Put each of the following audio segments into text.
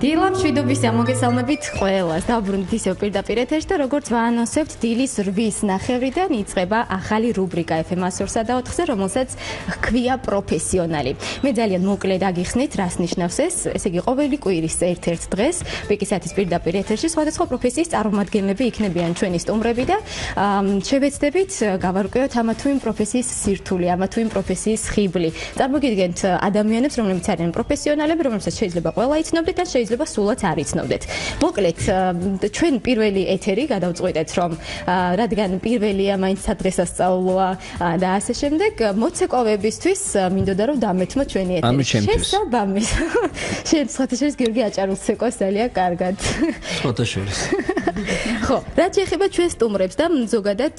დილამ შვიდობის მოგესალმებით ყველას. Დავბრუნდით ისევ პირდაპირ ეთერში და როგორც ვაანონსებთ, დილის 8-ის ნახევრიდან იწყება ახალი რუბრიკა FM 104.4-ზე, რომელსაც ჰქვია პროფესიონალი. მე ძალიან მოკლედ აგიხსნით, რას ნიშნავს ეს. ესე იგი, ყოველი კვირის ერთ-ერთ დღეს ბეკისათის პირდაპირ ეთერში სხვადასხვა პროფესიის წარმომადგენლები იქნებიან ჩვენი სტუმრები და შევეცდებით გავარკვიოთ ამა თუ იმ პროფესიის სირთულე, ამა თუ იმ პროფესიის ხიბლი. წარმოგიდგენთ ადამიანებს, რომლებიც არიან პროფესიონალები, რომლებსაც შეიძლება ყველა იცნობდეთ და შეიძლება სულაც არ იცნობდეთ. მოკლედ, ჩვენ პირველი ეთერი გადავწყვიტეთ, რომ რადგან პირველია მაინც სადღესასწაულოა და ასე შემდეგ, მოცეკვავებისთვის მინდოდა რომ დამეთმო ჩვენი ეთერი. შესაბამის. შენ სხვათაშორის გიორგი აჭარულს ცეკვავს ძალიან კარგად. სხვათაშორის. ხო, რაც ეხება ჩვენ სტუმრებს და ზოგადად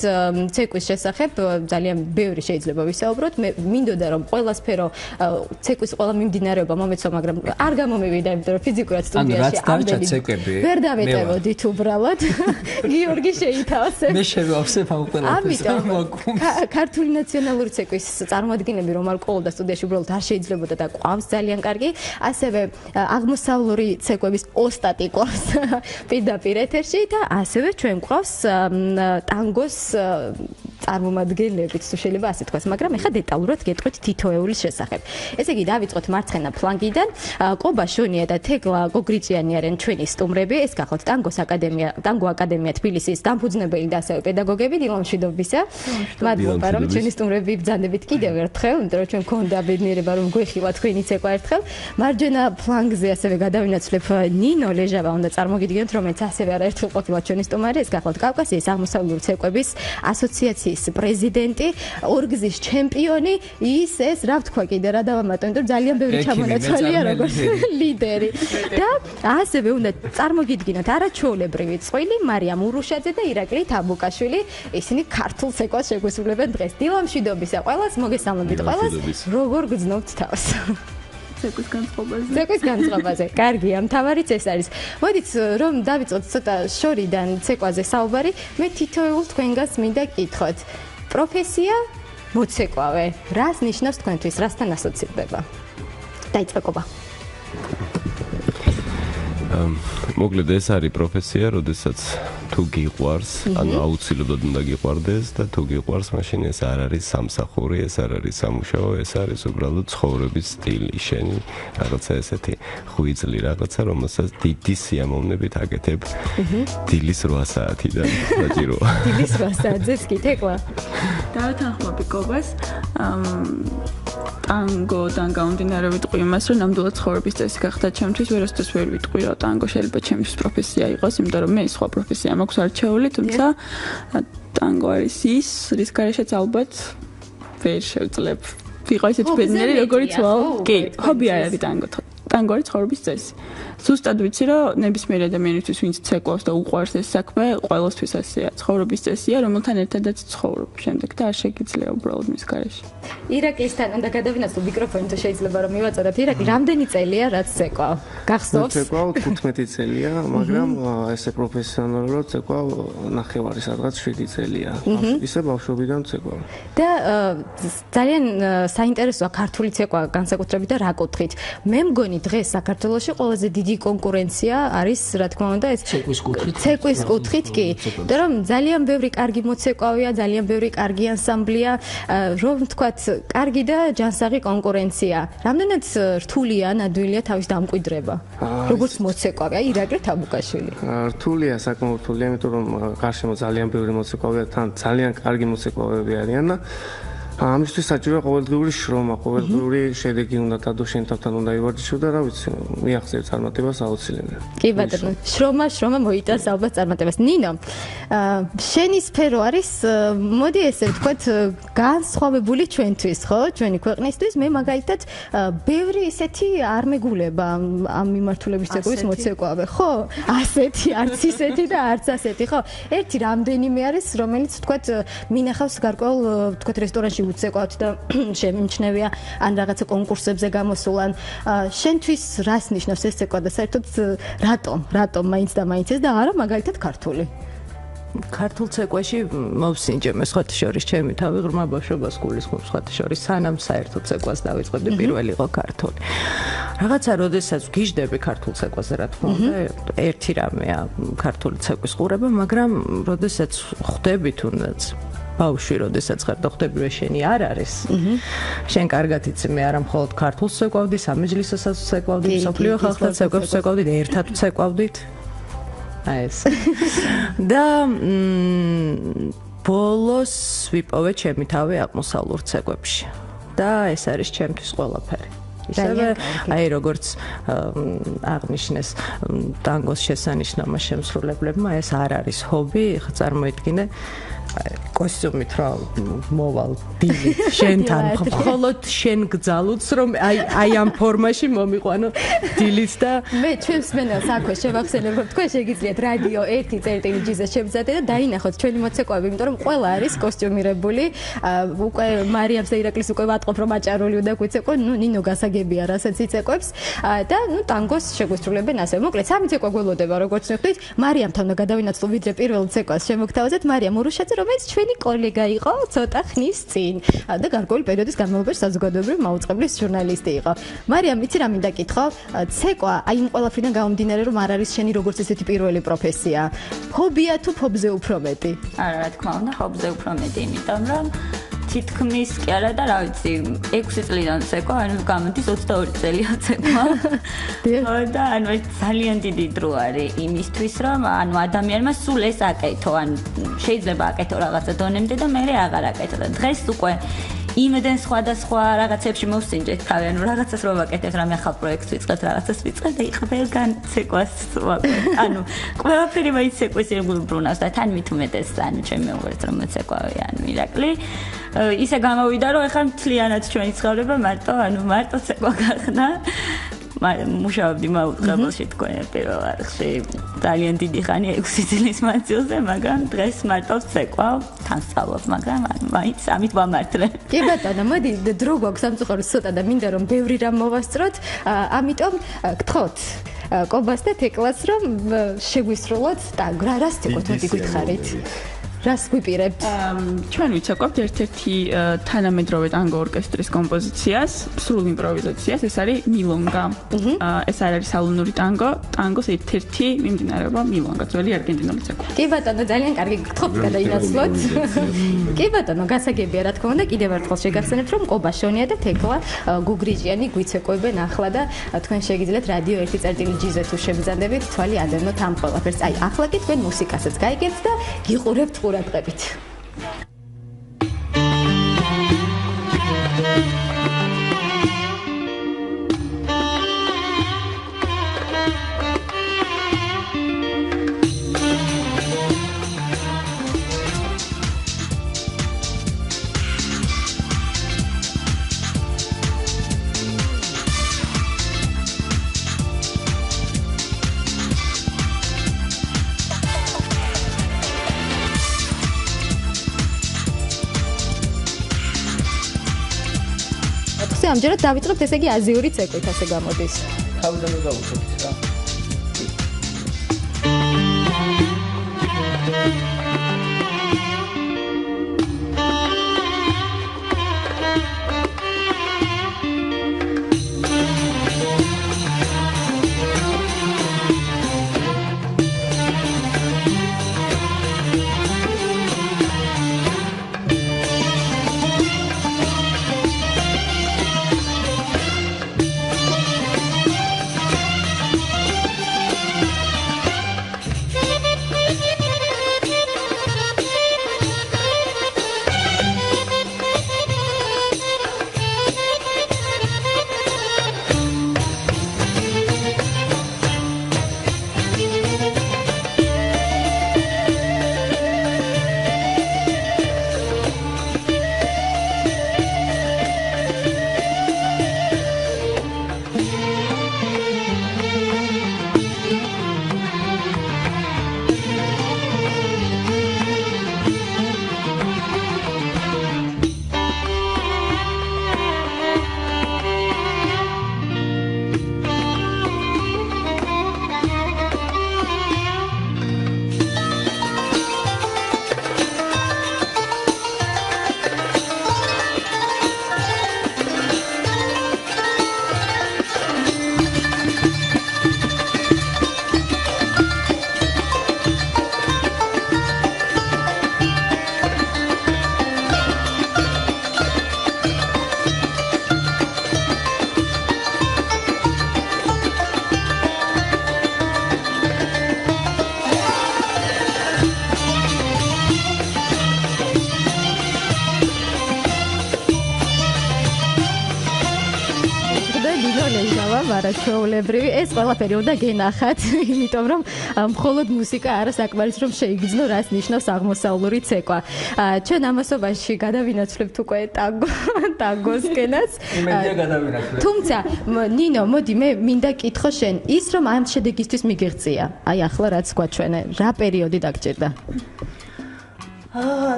ცეკვის შესახებ ძალიან ბევრი შეიძლება ვისაუბროთ. მე მინდოდა რომ ყველა სფერო ცეკვის ყველა მიმდინარეობა მომეცო, მაგრამ არ გამომივიდა, იმიტომ რომ ფიზიკურად სტუდიაში ამდენი ვერ დავეტევოდით უბრალოდ. გიორგი შეითავსებს. მე შევავსებ ამ ყველაფერს. ქართული ნაციონალური ცეკვის წარმომადგენლები რომ არ ყოლოდა სტუდიაში უბრალოდ არ შეიძლებოდა და ყავს ძალიან კარგი. ასევე აღმოსავლური ცეკვების ოსტატი ყავს პირდაპირ ეთერში და ასევე ჩვენ ყავს ტანგოს წარმომადგენლებიც თუ შეიძლება ასე თქვას, მაგრამ ეხლა დეტალურად გეტყვით თითოეულის შესახებ. ესე იგი, დავიწყოთ მარცხენა ფლანგიდან. ყობა შონია და თეგლა გოგრიციანი არიან ჩვენი სტუმრები. ეს გახლავთ ტანგო აკადემია თბილისის დამფუძნებელი და ასევე პედაგოგები. დილამშვიდობისა. მადლობა რომ ჩვენი სტუმრები ბრძანდებით კიდევ ერთხელ, იმიტომ რომ ჩვენ გქონდა ბედნიერება რომ გვეხილა თქვენი ცეკვა ერთხელ. მარჯვენა ფლანგზე ასევე გადავინაცვლებ ნინო ლეჟავა, უნდა წარმოგიდგენთ, რომელიც ასევე არაერთხელ ყოფილა ჩვენი სტუმარი. ეს გახლავთ კავკასიის აღმოსავლური ცეკვების ასოციაციის პრეზიდენტი, ორგზის ჩემპიონი, ის ეს რა ვთქვა კიდე რა დავამატო, იმიტომ რომ ძალიან ბევრი ჩამონაცვალია როგორც ლიდერი. და ასევე უნდა წარმოგიდგინოთ არაჩვეულებრივი წყვილი მარიამ ურუშაძე და ირაკლი თაბუკაშვილი. ისინი ქართულ ცეკვას შეგვესრულებენ დღეს. დილამშვიდობისა ყველას, მოგესალმებით ყველას. როგორ გრძნობთ თავს? ცეკვის განწყობაზე. ცეკვის განწყობაზე. კარგია, მთავარიც ეს არის. მოდით რომ დავიწყოთ ცოტა შორიდან ცეკვაზე საუბარი. მე თითოეულ თქვენგანს მინდა გკითხოთ. პროფესია მოცეკვავე. რას ნიშნავს თქვენთვის? რასთან ასოცირდება? დაიწყება. მოკლედ ეს არის პროფესია, როდესაც თუ გიყვარს, ანუ აუცილებლად უნდა გიყვარდეს და თუ გიყვარს, მაშინ ეს არ არის სამსახური, ეს არ არის სამუშაო, ეს არის უბრალოდ ცხოვრების სტილი, შენი რაღაცა ესეთი ღვიძლი რაღაცა, რომელსაც დიდი სიამოვნებით აკეთებ დილის 8 საათიდან საჭიროა. დილის 8 საათზეც კი თეკლა. დავეთანხმები კობას ტანგოდან გამომდინარეობს ვიტყვი იმას, რომ ნამდვილად ცხოვრების წესი გახდა ჩემთვის, ვერასდროს ვერ ვიტყვი, რომ ტანგო შეიძლება ჩემთვის პროფესია იყოს, იმიტომ რომ მე სხვა პროფესია მაქვს არჩეული, თუმცა ტანგო არის ის, რის გარეშეც ალბათ ვერ შევძლებ. ვიყო ისეთი ბედნიერი, როგორიც ვარ. კი, ჰობი არ არის ტანგო. ტანგო არის ცხოვრების წესი. ზუსტად ვიცი, რომ ნებისმიერ ადამიანისთვის, ვინც ცეკვავს და უყვარს ეს საქმე, ყველასთვის ასეა. ცხოვრების წესია, რომელთან ერთადაც ცხოვრობ შემდეგ და არ შეგიძლია უბრალოდ მის გარეშე. ირაკლისთან უნდა გადავინაცვლო მიკროფონი თუ შეიძლება რომ მივაწოდოთ. ირაკლი, რამდენი წელია რაც ცეკვავ? გახსოვს? ცეკვავ 15 წელია, მაგრამ ესე პროფესიონალურად ცეკვავ ნახევარი სადღაც 7 წელია. ისე ბავშვობიდან ცეკვავ. და ძალიან საინტერესოა ქართული ცეკვა განსაკუთრებით და რა კუთხით. მე მგონი დღეს საქართველოში ყველაზე დიდი კონკურენცია არის, რა თქმა უნდა, ეს ცეკვის კუთხით კი. და რომ ძალიან ბევრი კარგი მოცეკვავია, ძალიან ბევრი კარგი ანსამბლია, რომ ვთქვათ, კარგი და ჯანსაღი კონკურენცია. რამდენად რთულია, ნადვილია თავის დამკვიდრება? როგორც მოცეკვავი, ირაკლი თაბუკაშვილი. რთულია, საკმაოდ რთულია, იმიტომ რომ გარშემო ძალიან ბევრი მოცეკვავია, თან ძალიან კარგი მოცეკვავები არიან და ამისთვის საჭიროა ყოველდღიური შრომა, ყოველდღიური შედეგი უნდა დადო შენ თავთან უნდა ივარჯიშო და რა ვიცი, მიაღწევ წარმატებას აუცილებლად. კი ბატონო, შრომა მოიტანს ალბათ წარმატებას. ნინო, შენი სფერო არის, მოდი ესე ვთქვათ, განსხვავებული ჩვენთვის, ხო? ჩვენი ქვეყნისთვის. მე მაგალითად ბევრი ისეთი არ მეგულება ამ მიმართულების ცეკვის მოცეკვავე, ხო? ასეთი, არც ისეთი და არც ასეთი, ხო? ერთი რამდენიმე არის, რომელიც ვთქვათ, მინახავს გარკვეულ ვთქვათ რესტორანში უცეკვავთ და შემიმჩნევია ან რაღაცა კონკურსებზე გამოსულან. შენთვის რას ნიშნავს ეს ცეკვა და საერთოდ რატომ მაინც და მაინც ეს და არა მაგალითად ქართული? ქართულ ცეკვაში მოვსინჯე სხვათა შორის ჩემი თავი ღრმა ბავშვობას გულისხმობს სხვათა შორის სანამ საერთოდ ცეკვას დავიწყებდი პირველი იყო ქართული. რაღაცა როდესაც გიждდები ქართულ ცეკვაზე რა თქმა უნდა ერთი რამეა ქართული ცეკვის ყურება, მაგრამ როდესაც ხვდები თუნდაც ბავშვი როდესაც ხარ და ხვდები რომ შენი არ არის. შენ კარგად იცი მე არა მხოლოდ ქართულს ცეკვავდი, სამეჯლისოსაც ცეკვავდი, მსოფლიო ხალხთა ცეკვებს ცეკვავდი, ერთად ცეკვავდით. აი ეს. და ბოლოს ვიპოვე ჩემი თავი აღმოსავლურ ცეკვებში. და ეს არის ჩემთვის ყველაფერი. ისევე აი როგორც აღნიშნეს ტანგოს შესანიშნავმა შემსრულებლებმა ეს არ არის ჰობი, ხა წარმოიდგინე კოსტიუმით რომ მოვალ დილით შენთან მხოლოდ შენ გძალუც რომ აი ამ ფორმაში მომიყვანო დილით და მე ჩვენს მენელს აქვე შევახსენებ რომ თქვენ შეგიძლიათ რადიო 1.gz-ზე შევძადეთ და დაინახოთ ჩვენი მოცეკვები, იმიტომ რომ ყველა არის კოსტიუმირებული. უკვე მარიამს და ირაკლის უკვე ვატყობ რომ აჭარული უნდა გვიცეკვო, ნუ ნინო გასაგებია რასაც იცეკვებს და ნუ ტანგოს შეგვისრულებენ ასე. მოკლედ სამი ცეკვა გველოდება როგორც ვხვდით, მარიამთან უნდა გადავინაცვლო ვიდრე პირველ ცეკვას შემოგთავაზეთ. მარიამ ურუშაძე რომელიც ჩვენი კოლეგა იყო ცოტა ხნის წინ და გარკვეული პერიოდის განმავლობაში საზოგადოებრივი მაუწყებლის ჟურნალისტი იყო. მარიამ, იცი რა მინდა კითხო? ცეკვა, აი იმ ყველაფრიდან გამომდინარე რომ არ არის შენი როგორც ესეთი პირველი პროფესია. ჰობია თუ ფობზე უფრო მეტი? არა, რა თქმა უნდა, ჰობზე უფრო მეტი, იმიტომ რომ თითქმის კი არა და რა ვიცი 6 წლიდან ცეკვა, ანუ გამოდის 22 წელია ცეკვა. და ანუ ეს ძალიან დიდი დრო არის იმისთვის, რომ ანუ ადამიანმა სულ ეს აკეთო, ანუ შეიძლება აკეთო რაღაცა დონემდე და მე აღარ აკეთო და დღეს უკვე იმედენ სხვადასხვა რაღაცებში მოვსინჯეთ თავი, ანუ რაღაცას რო ვაკეთებ, რამე ახალ პროექტს ვიწყებ, რაღაცას ვიწყებ და ყველგან ცეკვას ვაკეთებ. ანუ ყველაფერი მაინც ცეკვის ირგვლივ და თან მით უმეტეს, ანუ ჩემი მეუღლეც რომ მოცეკვავი, ანუ ირაკლი ისე გამოვიდა რომ ეხლა მთლიანად ჩვენი ცხოვრება მარტო ცეკვა გახდა. მუშაობდი მაუწყებელში თქვენ პირველ არხში ძალიან დიდი ხანი 6 წლის მანძილზე, მაგრამ დღეს მარტო ცეკვავ, თან სწავლობ, მაგრამ მაინც ამით ვამართლე. კი ბატონო, მოდი დრო გვაქვს სამწუხაროდ ცოტა და მინდა რომ ბევრი რამ მოვასწროთ, ამიტომ გთხოვთ კობას და თეკლას რომ შეგვისრულოთ და რას თქოთ მოდი გითხარით. რას გვიპირებთ? ჩვენ ვიცაკვებთ ერთ-ერთი თანამედროვე ტანგო ორკესტრის კომპოზიციას, სრულ იმპროვიზაციას, ეს არის მილონგა. ეს არის სალონური ტანგო, ტანგოს ერთ-ერთი მიმდინარეობა მილონგა, ძველი არგენტინული ცეკვა. კი ბატონო, ძალიან კარგი გთხოვთ გადაინაცვლოთ. კი ბატონო, გასაგებია რა თქმა უნდა, კიდევ ერთხელ შეგახსენებთ რომ კობა შონია და თეკლა გუგრიჭიანი გვიცეკვებენ ახლა და თქვენ შეგიძლიათ რადიო 1.gz-ზე თუ შეგძანდებით თვალი ადევნოთ ამ ყველაფერს. აი, ახლა კი თქვენ მუსიკასაც გაიგებთ და გიყურებთ ყურადღებით. ამჯერად დავიწყებთ ესე იგი აზიური ცეკვით ასე გამოდის. თავიდან დავუშვით რა. არაჩვეულებრივი. ეს ყველაფერი უნდა გენახათ, იმიტომ რომ მხოლოდ მუსიკა არა საკმარის რომ შეიგრძნო, რას ნიშნავს აღმოსავლური ცეკვა. ჩვენ ამასობაში გადავინაცვლებთ უკვე ტანგოსკენაც. თუმცა ნინო, მოდი მე მინდა კითხო შენ, ის რომ ამ შედეგისთვის მიგიღწია. აი ახლა რაც გვაჩვენე, რა პერიოდი დაგჭირდა?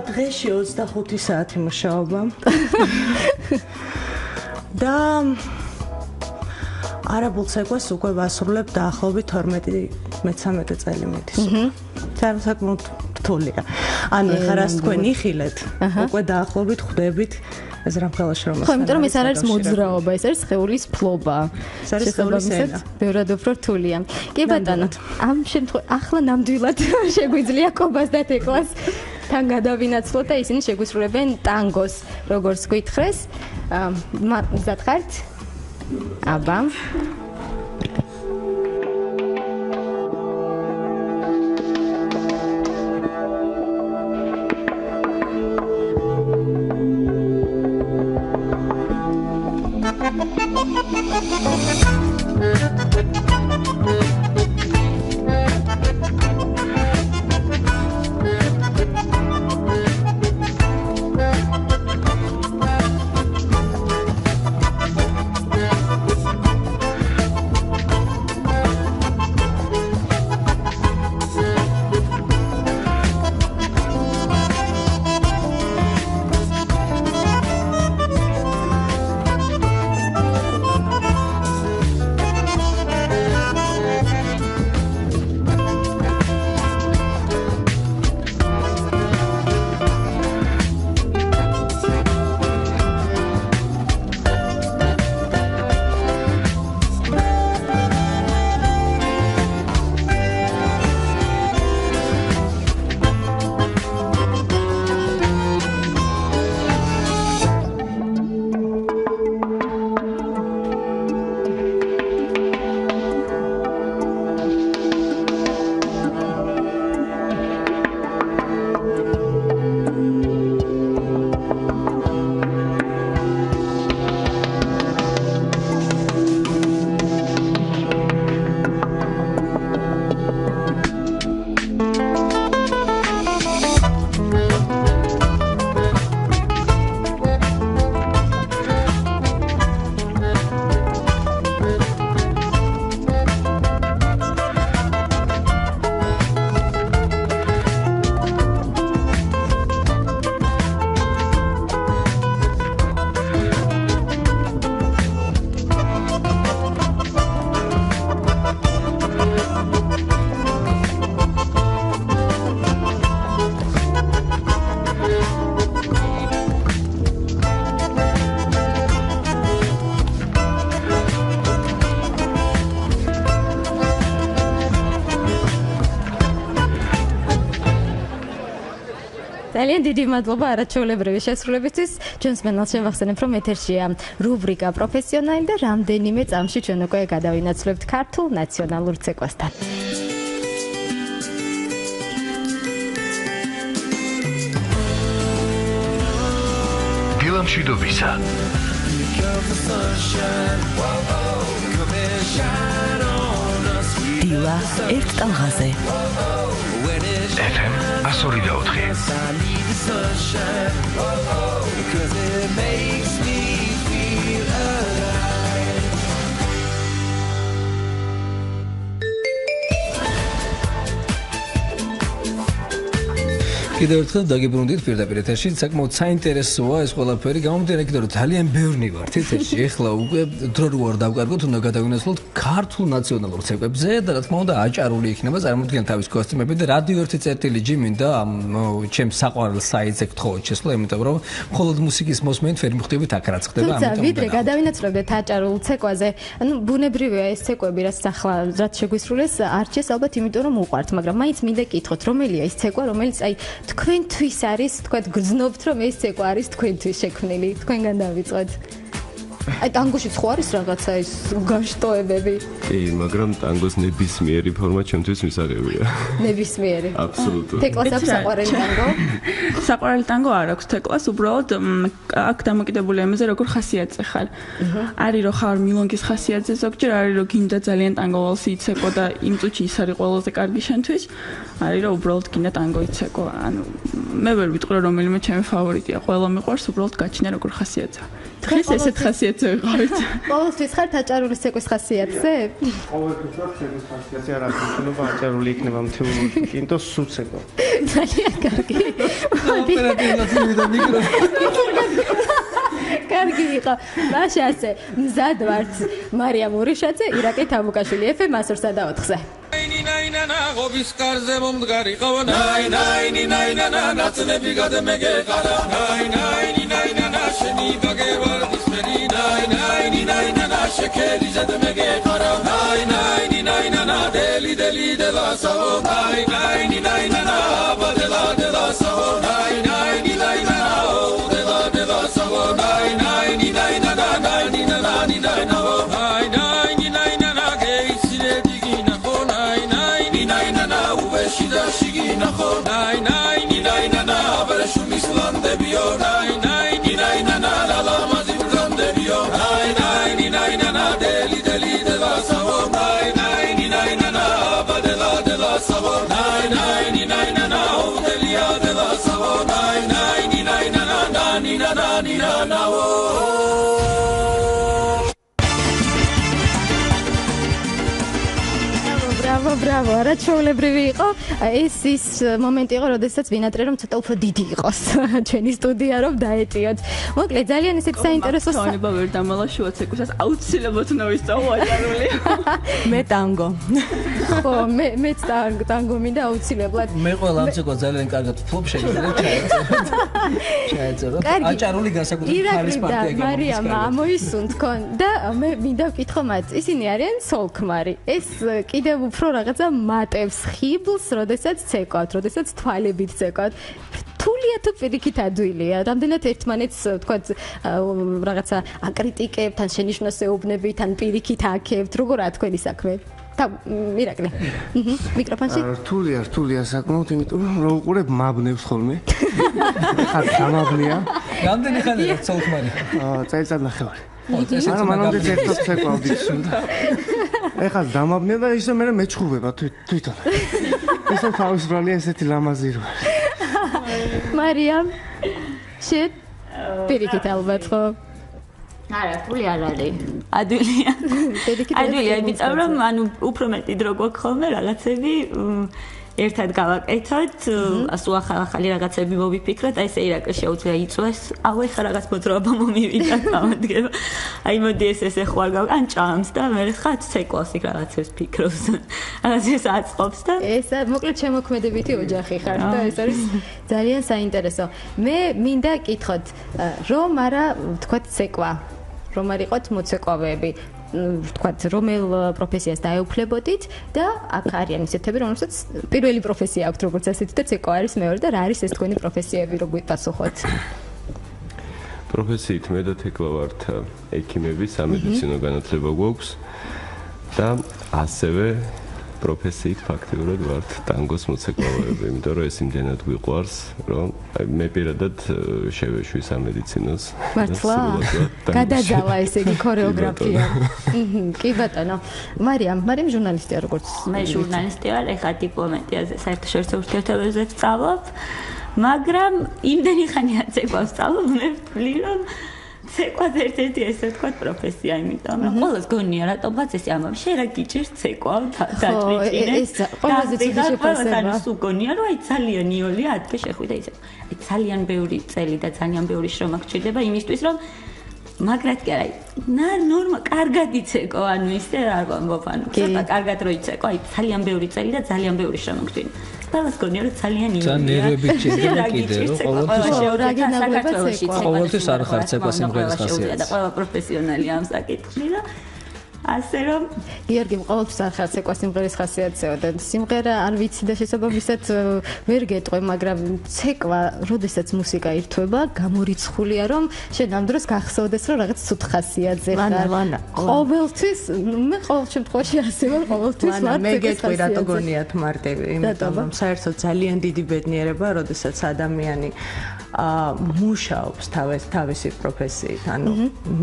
დღეში 25 საათი მუშაობა. და არაბულ ცეკვას უკვე ვასრულებ დაახლოებით 12-13 წელი მიდის. საკმაოდ რთულია. ანუ ეხლა რას თქვენ იხილეთ, უკვე დაახლოებით ხვდებით ეს რამხელა შრომას. ხო, იმიტომ რომ ეს არ არის მოძრაობა, ეს არის სხეულის ფლობა. შესაბამისად, ბევრად უფრო რთულია. კი ბატონო, ამ შემთხვევაში ახლა ნამდვილად შეგვიძლია კობას და თეკლას თან გადავინაცვლოთ და ისინი შეგვისრულებენ ტანგოს, როგორც გითხრეს. მზად ხართ? აბა. ძალიან დიდი მადლობა არაჩვეულებრივი შესრულებისთვის. ჩვენს მენელს შევახსენებ, რომ ეთერშია რუბრიკა პროფესიონალი და რამდენიმე წამში ჩვენ უკვე გადავინაცვლებთ ქართულ ნაციონალურ ცეკვასთან. დილამშვიდობისა. დილა ერთ ტალღაზე. FM 102.4. კიდევ ერთხელ დაგიბრუნდით პირდაპირ ეთერში, საკმაოდ საინტერესოა ეს ყველაფერი, გამომდინარე იქიდან რომ ძალიან ბევრი ვართ ეთერში. ეხლა უკვე დრო რო არ დავკარგოთ, უნდა გადავინაცვლოთ ქართულ ნაციონალურ ცეკვებზე და რა თქმა უნდა აჭარული იქნება, წარმოიდგინეთ თავის კოსტიუმები და რადიო 1.1 მინდა ჩემს საყვარელ საიტზე გთხოვოთ შესვლა, იმიტომ რომ მხოლოდ მუსიკის მოსმენით ვერ მიხვდებით აქ რაც ხდება, ამიტომ ვიდრე გადავინაცვლებდეთ აჭარულ ცეკვაზე, ანუ ბუნებრივია ეს ცეკვები, რაც ახლა რაც შეგვისრულეს, არჩეს ალბათ იმიტომ რომ უყვართ, მაგრამ მაინც მინდა კითხოთ, რომელია ეს ცეკვა, რომელიც აი თქვენთვის არის, თქვათ გრძნობთ, რომ ეს ცეკვა არის თქვენთვის შექმნილი. თქვენგან დავიწყოთ. აი ტანგოში ხო არის რაღაცა ის განშტოებები? კი, მაგრამ ტანგოს ნებისმიერი ფორმა ჩემთვის მისაღებია. ნებისმიერი. აბსოლუტურად. თეკლას აქვს საყვარელი ტანგო? საყვარელი ტანგო არ აქვს თეკლას, უბრალოდ აქ დამოკიდებული ამაზე როგორ ხასიათზე ხარ. არის რომ ხარ მილონგის ხასიათზე ზოგჯერ არის რომ გინდა ძალიან ტანგო ვალსი იცეკო და იმ წუთში ის არის ყველაზე კარგი შენთვის. არის რომ უბრალოდ გინდა ტანგო იცეკო. ანუ მე ვერ ვიტყვი რომელიმე ჩემი ფავორიტია. ყველა მიყვარს უბრალოდ გაჩნია როგორ ხასიათზე. დღეს ესეთ ხასიათზე ვიყავით. ყოველთვის ხართ აჭარული ცეკვის ხასიათზე? ყოველთვის ვარ ცეკვის ხასიათზე, არ აქვს მნიშვნელობა აჭარული იქნება მთელი, კინტო სულ ცეკვა. ძალიან კარგი. ოპერატიულად მივიდა მიკროფონი. კარგი იყო. მაშინ ასე მზად ვართ მარიამ ურიშაძე, ირაკი თამუკაშვილი FM 104.4-ზე. ნაინანა ღობის კარზე მომდგარი ყავა ნაინანა ნაცნები გადმეგეყარა ნაინანა შენი ბაგევარდის მერი ნაინანა შეკერი ზედმეგეყარა ნაინანა დელი დელასავო ნაინანა ბადელა დელასავო ნაინანა დელასავო Shigina ho nai nai aber schon Islande bio nai la la mazim grande bio nai deli de la savo nai badela de la savo nai o delia de la savo nai Bravo, არა ჩაოლებრივი იყო. ეს ის მომენტი იყო, როდესაც ვინატრე რომ ცოტა უფრო დიდი იყოს ჩვენი სტუდია რომ დაეტიოთ. მოკლედ ძალიან ისეთ საინტერესო საუბრობა ვერ დამალა შუა ცეკვისას აუცილებლად ნოვისწავლო აჭარული. მე ტანგო. ხო, მე ტანგო მინდა აუცილებლად. მე ყველა ამ ცეკვას ძალიან კარგად ვფლობ, შეიძლება ჩაეწეროთ. აჭარული განსაკუთრებით ხალის პარტია გამომდის. მარიამ ამოისუნ თქონ და მე მინდა ვკითხო მათ. ისინი არიან სოლქმარი. ეს კიდევ უფრო რაღაცა მატებს ხიბლს, როდესაც ცეკვავთ, როდესაც თვალებით ცეკვავთ. რთულია თუ პირიქით ადვილია? რამდენად ერთმანეთს თქვა რაღაცა აკრიტიკებთ, ან შენიშვნას ეუბნებით, ან პირიქით აქებთ, როგორაა თქვენი საქმე? და მირაკლი. მიკროფონში. რთულია საკმაოდ, იმიტომ რომ უყურებ მაბნევს ხოლმე. ხა გამაბნია. რამდენი ხანია ცოლქმარი? წელიწად ნახევარი. არა, მანამდე ერთად ცეკვავდი სულ. ეხლა დამაბნია და ისე მე მეჩხუბება თვითონ. ისე თავისუფალია ესეთი ლამაზი რო. მარიამ შენ პირიქით ალბათ ხო? არა, ფული არ არის. ადვილია, იმიტომ რომ ანუ უფრო მეტი დრო გვაქვს ხოლმე რაღაცები ერთად გავაკეთოთ, ასო ახალი რაღაცები მოვიფიქროთ, აი ესე ირაკლი შეუძლია იწვეს, აუ ეხლა რაღაც მოძრაობა მომივიდა გამადგება. აი მოდი ეს ხوار ან ჭამს და მე ხა ცეკვავს იქ რაღაცებს ფიქრობს. რაღაცებს აწყობს და ეს მოკლედ შემოქმედებითი ოჯახი ხარ და ეს არის ძალიან საინტერესო. მე მინდა კითხოთ, რომ არა თქვა ცეკვა, რომ არ იყოთ მოცეკვავეები. ვთქვათ, რომელ პროფესიას დაეუფლებოდით და აქ არიან ისეთები, რომელსაც პირველი პროფესია აქვთ, როგორც ასეთი და ცეკვა არის მეორე და რა არის ეს თქვენი პროფესიები, როგორ გიპასუხოთ? პროფესიით მე და თეკლა ვართ ექიმები, სამედიცინო განათლება გვაქვს და ასევე პროფესიით ფაქტიურად ვართ ტანგოს მოცეკვავეები, იმიტომ რომ ეს იმდენად გვიყვარს, რომ მე პირადად შევეშვი სამედიცინოს. მართლა? გადაძალა ესე იგი ქორეოგრაფია. კი ბატონო. მარიამ ჟურნალისტია როგორც? მე ჟურნალისტი ვარ, ეხლა დიპლომატიაზე საერთაშორისო ურთიერთობებზე ვსწავლობ, მაგრამ იმდენი ხანია ცეკვას ვსწავლობ, მე ვთვლი რომ ცეკვას ერთ-ერთი ესე ვთქვათ პროფესია, იმიტომ რომ ყველას გონია რატომღაც ესე ამბობ, შენ რა გიჭირს ცეკვავ დაჭრიჭინე. ეს ყველაზე ცივი შეფასება. ანუ სულ გონია რომ აი ძალიან იოლია ადგე შეხვიდა ისე. აი ძალიან ბევრი წელი და ძალიან ბევრი შრომა გჭირდება იმისთვის რომ მაგრამ კი არა, ნორმა კარგად იცეკო, ანუ ისე არ ვამბობ, ანუ ცოტა კარგად რო იცეკო, აი ძალიან ბევრი წელი და ძალიან ბევრი შრომა გჭირდება. ყველას გონია რომ ძალიან იოლია. ძალიან ნერვები გჭირდება კიდე, რომ ყოველთვის არ ხარ ცეკვას სიმღერის ხასიათი. და ყველა პროფესიონალი ამ საკითხში და ასე რომ გიორგი ყოველთვის არ ხარ ცეკვა სიმღერის ხასიათზეა და სიმღერა არ ვიცი და შესაბამისად ვერ გეტყვი, მაგრამ ცეკვა, როდესაც მუსიკა ირთვება, გამორიცხულია რომ შენ ამ დროს გახსოვდეს რომ რაღაც ცუდ ხასიათზე ხარ. ლანა. ყოველთვის მე ყოველ შემთხვევაში ასე ვარ, ყოველთვის ვარ. მე გეტყვი რატო გონიათ მარტივი, იმიტომ რომ საერთოდ ძალიან დიდი ბედნიერება, როდესაც ადამიანი მუშაობს თავისი პროფესიით. ანუ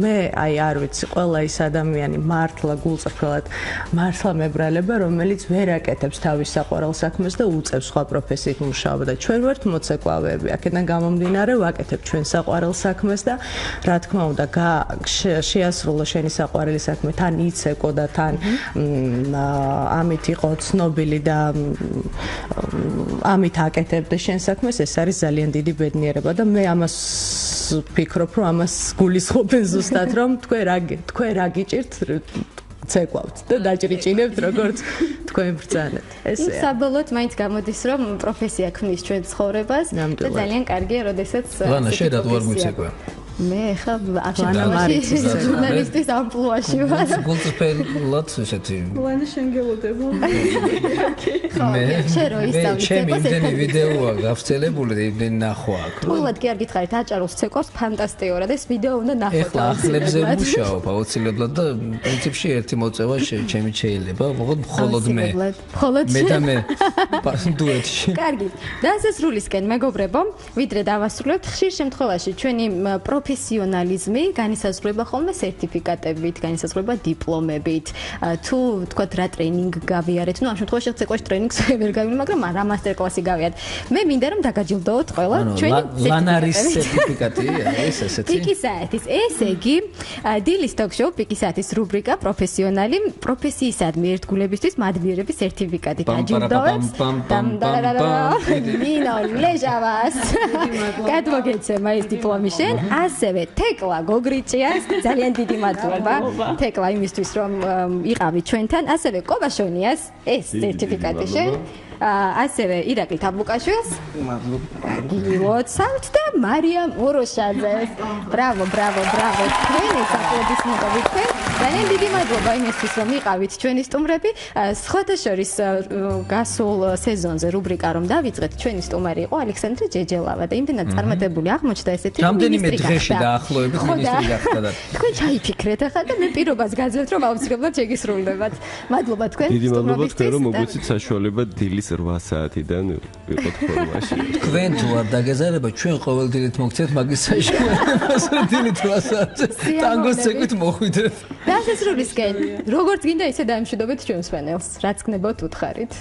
მე არ ვიცი, ყველა ის ადამიანი მართლა გულწრფელად მართლა მებრალება, რომელიც ვერ აკეთებს თავის საყვარელ საქმეს და უწევს სხვა პროფესიით მუშაობა და ჩვენ ვართ მოცეკვავეები. აქედან გამომდინარე ვაკეთებ ჩვენ საყვარელ საქმეს და რა თქმა უნდა შეასრულო შენი საყვარელი საქმე, თან იცეკო და თან ამით იყო ცნობილი და ამით აკეთებდე შენ საქმეს, ეს არის ძალიან დიდი ბედნიერება და მე ამას ვფიქრობ, რომ ამას გულისხმობენ ზუსტად, რომ თქვენ რა გიჭირთ ცეკვავთ და დაჭრიჭინებთ როგორც თქვენ ბრძანეთ. ესეა. საბოლოოდ მაინც გამოდის რომ პროფესია ქმნის ჩვენ ცხოვრებას და ძალიან კარგია, როდესაც ლანა, შენ რატო არ გვიცეკვე? მე ხა ახლა ჟურნალისტის ამპლუაში ვარ. გულწრფელად ესეთი. ლანა შენ გელოდება. შენ რო ისწავლი ცეკვას, ჩემი ვიდეოა გავრცელებული, იმდენი ნახვა აქვს. თულად კი არ გითხარით, აჭაროს ცეკვას ფანტასტიურად, ეს ვიდეო უნდა ნახოთ. ეხლა ახლებზე ვმუშაობ აუცილებლად და პრინციპში ერთი მოწევა ჩემი შეიძლება, მხოლოდ მე. მე და მე დუეტში. კარგი. დასასრულისკენ მეგობრებო, ვიდრე დავასრულებთ, ხშირ შემთხვევაში ჩვენი პროფესიონალიზმი განისაზღვრება ხოლმე სერტიფიკატებით, განისაზღვრება დიპლომებით. თუ თქვათ რა ტრეინინგ გავიარეთ, ну ამ შემთხვევაში ცეკვაში ტრეინინგს ვერ გავიარეთ, მაგრამ რა მასტერკლასი გავიარეთ. მე მინდა რომ დაგაჯილდოოთ ყველა ჩვენი ლანარის სერტიფიკატი არის ესეთი. პიკისაეთის, ესე იგი, დილის ток-შოუ პიკისაეთის რუბრიკა პროფესიონალი პროფესიისადმი ერთგულებისთვის მადლიერების სერტიფიკატი გაჯილდოვებს. ნინო ლეჟავას. გადმოგეცემა ეს დიპლომი შენ. ასევე თეკლა გოგრიჭიას ძალიან დიდი მადლობა თეკლა იმისთვის რომ იყავი ჩვენთან, ასევე კობაშონიას ეს სერტიფიკატი შენ, ასევე ირაკლი თაბუკაშვილს გილოცავთ და მარიამ ოროშაძეს. ბრავო თქვენი აპლოდისმენტები თქვენ, ძალიან დიდი მადლობა იმისთვის რომ იყავით ჩვენი სტუმრები. სხვათა შორის გასულ სეზონზე რუბრიკა რომ დავიწყეთ, ჩვენი სტუმარი იყო ალექსანდრე ჯეჯელავა და იმდენად წარმატებული აღმოჩნდა ესეთი რამდენიმე დღეში დაახლოებით მინისტრი გახდა და თქვენ ჩაიფიქრეთ ახლა და მე პირობას გაძლევთ რომ აუცილებლად შეგისრულდებათ. მადლობა თქვენ დიდი მადლობა თქვენ რომ მოგვეცით საშუალება დილის 8 საათიდან ვიყოთ ფორმაში. თქვენ თუ არ დაგეზარება, ჩვენ ყოველ დილით მოგცეთ მაგის საშუალებას, დილით 8 საათზე ტანგოს ცეკვით მოხვიდეთ. დასასრულისკენ, როგორც გინდა ისე დაემშვიდობეთ ჩვენს პანელს, რაც გნებოთ უთხარით.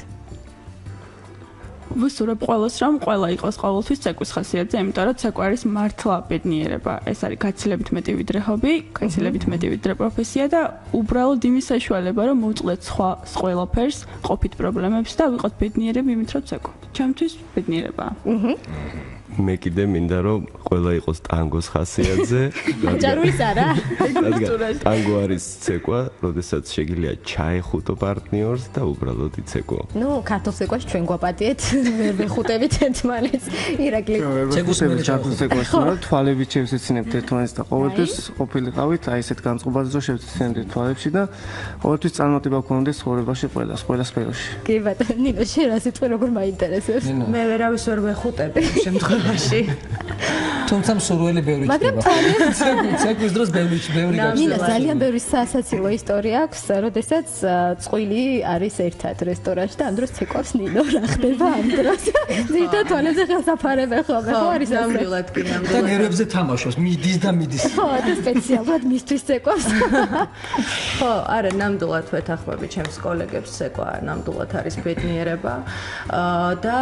ვუსურებ ყველას რომ ყველა იყოს ყოველთვის ცეკვის ხასიათზე, იმიტომ რომ ცეკვა არის მართლა ბედნიერება. ეს არის გაცილებით მეტი ვიდრე ჰობი, გაცილებით მეტი ვიდრე პროფესია და უბრალოდ იმის საშუალება რომ მოვწლეთ სხვა ყველაფერს, ყოფით პრობლემებს და ვიყოთ ბედნიერები იმით რომ ცეკვა. ჩემთვის ბედნიერებაა. მე კიდე მინდა რომ ყველა იყოს ტანგოს ხასიათზე. აჭარულის არა? ტანგო არის ცეკვა, როდესაც შეგიძლია ჩაეხუტო პარტნიორს და უბრალოდ იცეკო. ნუ ქართულ ცეკვაში ჩვენ გვაპატიეთ, ვერ ვეხუტებით ერთმანეთს. ირაკლი ცეკვები ჩართულ ცეკვაში, თვალებით შევცეცინებთ ერთმანეთს და ყოველთვის ყოფილიყავით აი ესეთ განწყობაზე, რომ შევცეცინებთ თვალებში და ყოველთვის წარმატება გქონდეს ცხოვრებაში ყველა სფეროში. კი ბატონო, ნინო, შენ რა სიტყვა როგორ მაინტერესებს? მე ვერავის ვერ ვეხუტები შემთხვევაში. თუმცა მსურველი ბევრი ჩდება. ცეკვის დროს ბევრი გაჩნდება. ნინო ძალიან ბევრი სასაცილო ისტორია აქვს, როდესაც წყვილი არის ერთად რესტორანში და ამ დროს ცეკვავს ნინო, რა ხდება ამ დროს? ზირთა თვალებზე ხელსაფარებელ ხოლმე, ხო არის ასე? ნამდვილად კი, და გეროებზე თამაშობს, მიდის და მიდის. ხო, და სპეციალურად მისთვის ცეკვავს. ხო, არა, ნამდვილად ვეთანხმები ჩემს კოლეგებს, ცეკვა ნამდვილად არის ბედნიერება და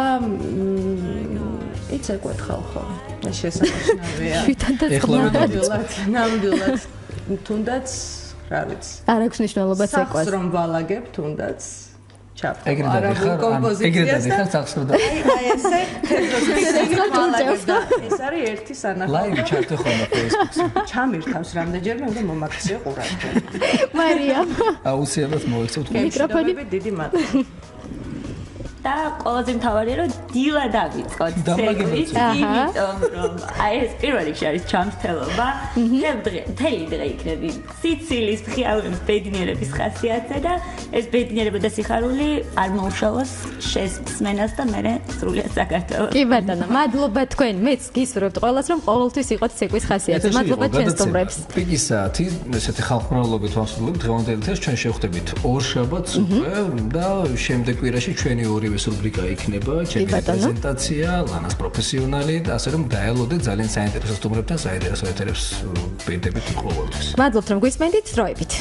იცეკვეთ ხალხო. ეს შესანიშნავია. ნამდვილად. თუნდაც, რა ვიცი. არ აქვს მნიშვნელობა ცეკვას. რომ ვალაგებ თუნდაც ჩაფხო. ეგრედად ხარ სახსრდა. აი ესე თეთროს და ეს არის ერთი სანახავი. ლაივი ჩართე ხოლმე Facebook-ზე. ჩამირთავს რამდენჯერმე უნდა მომაქციო ყურადღება. მარიამ. აუცილებლად მოეცოთ მიკროფონი. დიდი მადლობა. და ყველაზე მთავარია რომ დილა დავიწყოთ ცეკვის, იმიტომ რომ აი ეს პირველ რიგში არის ჩამრთელობა, მთელი დღე იქნები სიცილის, ხიაურების, ბედნიერების ხასიათზე და ეს ბედნიერება და სიხარული არ მოუშავოს შესწმენას და მე სრულიად საქართველოს. კი ბატონო, მადლობა თქვენ. მეც გისურვებთ ყველას რომ ყოველთვის იყოთ ცეკვის ხასიათი. მადლობა ჩვენს სტუმრებს. პიკის საათი, ესეთი ხალხმრავლობით ვასრულებთ დღევანდელი თეს ჩვენ შევხვდებით ორ შაბათს უკვე და შემდეგ კვირაში ჩვენი ორივე რუბრიკა იქნება, ჩემი პრეზენტაცია, ლანას პროფესიონალი, ასე რომ დაელოდეთ ძალიან საინტერესო სტუმრებთან საინტერესო ეთერებს პირდებით ყოველთვის. მადლობთ რომ გვისმენდით, დროებით.